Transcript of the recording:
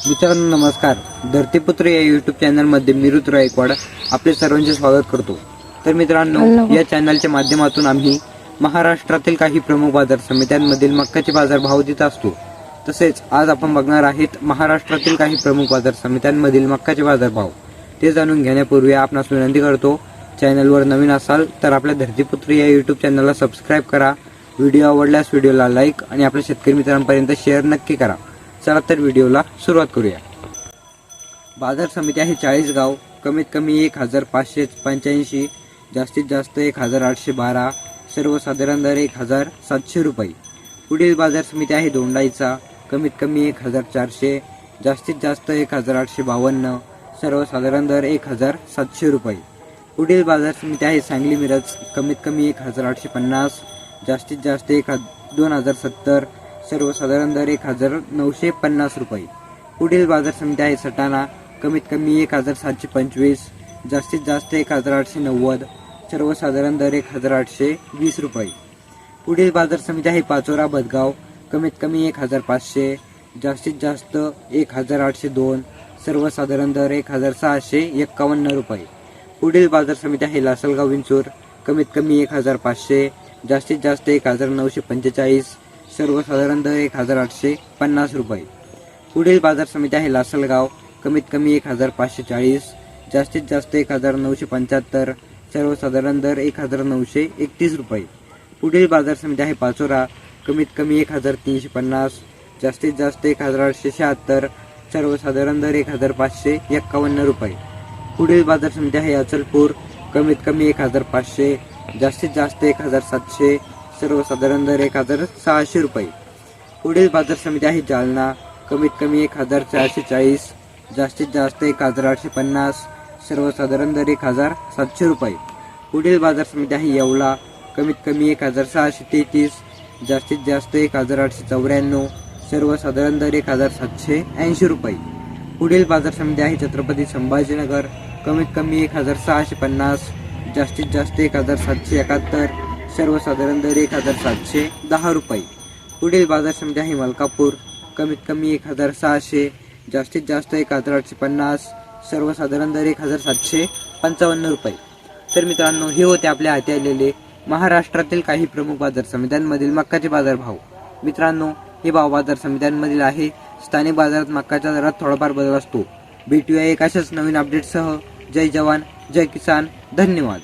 मित्रांनो नमस्कार. धरतीपुत्र या यूट्यूब चॅनलमध्ये मी ऋतू गायकवाड आपले सर्वांचे स्वागत करतो. तर मित्रांनो, या चॅनलच्या माध्यमातून आम्ही महाराष्ट्रातील काही प्रमुख बाजार समित्यांमधील मक्याचे बाजार भाव देत असतो. तसेच आज आपण बघणार आहेत महाराष्ट्रातील काही प्रमुख बाजार समित्यांमधील मक्याचे बाजार भाव. ते जाणून घेण्यापूर्वी आपणास विनंती करतो, चॅनलवर नवीन असाल तर आपल्या धरतीपुत्र या यूट्यूब चॅनलला सबस्क्राईब करा. व्हिडिओ आवडल्यास व्हिडिओला लाईक आणि आपल्या शेतकरी मित्रांपर्यंत शेअर नक्की करा. चला तर व्हिडिओला सुरुवात करूया. बाजार समिती आहे चाळीसगाव. कमीत कमी 1585, जास्तीत जास्त 1812, सर्वसाधारण दर 1700 रुपये. पुढील बाजार समिती आहे दोंडाईचा. कमीत कमी 1400, जास्तीत जास्त 1852, सर्वसाधारण दर 1700 रुपये. पुढील बाजार समिती आहे सांगली मिरज. कमीत कमी 1850, जास्तीत जास्त 2070, सर्वसाधारण दर 1950 रुपये. पुढील बाजार समिती आहे सटाणा. कमीत कमी 1725, जास्तीत जास्त 1890, सर्वसाधारण दर 1820 रुपये. पुढील बाजार समिती आहे पाचोरा भदगाव. कमीत कमी 1500, जास्तीत जास्त 1802, सर्वसाधारण दर 1651 रुपये. पुढील बाजार समिती आहे लासलगाव विंचूर. कमीत कमी 1500, जास्तीत जास्त 1945, सर्वसाधारण दर 1850 रुपये. पुढील बाजार समिती आहे लासलगाव. कमीत कमी 1540, जास्तीत जास्त 1975, सर्वसाधारण दर 1931 रुपये. पुढील बाजार समिती आहे पाचोरा. कमीत कमी 1350, जास्तीत जास्त 1876, सर्वसाधारण दर 1551 रुपये. पुढील बाजार समिती आहे अचलपूर. कमीत कमी 1500, जास्तीत जास्त 1700, सर्वसाधारण दर 1600 रुपये. पुढील बाजार समिती आहे जालना. कमीत कमी 1440, जास्तीत जास्त 1850, सर्वसाधारण दर 1700 रुपये. पुढील बाजार समिती आहे येवला. कमीत कमी 1633, जास्तीत जास्त 1894, सर्वसाधारण दर 1780 रुपये. पुढील बाजार समिती आहे छत्रपती संभाजीनगर. कमीत कमी 1650, जास्तीत जास्त 1771, सर्वसाधारण दर 1710 रुपये. पुढील बाजार समिती आहे मलकापूर. कमीत कमी 1600, जास्तीत जास्त 1850, सर्वसाधारण दर 1755 रुपये. तर मित्रांनो, हे होते आपल्या हाती आलेले महाराष्ट्रातील काही प्रमुख बाजार समित्यांमधील मक्याचे बाजार भाव. मित्रांनो, हे भाव बाजार समित्यांमधील आहे. स्थानिक बाजारात मक्याच्या दरात थोडाफार बदल असतो. भेटूया एक अशाच नवीन अपडेटसह. जय जवान, जय किसान. धन्यवाद.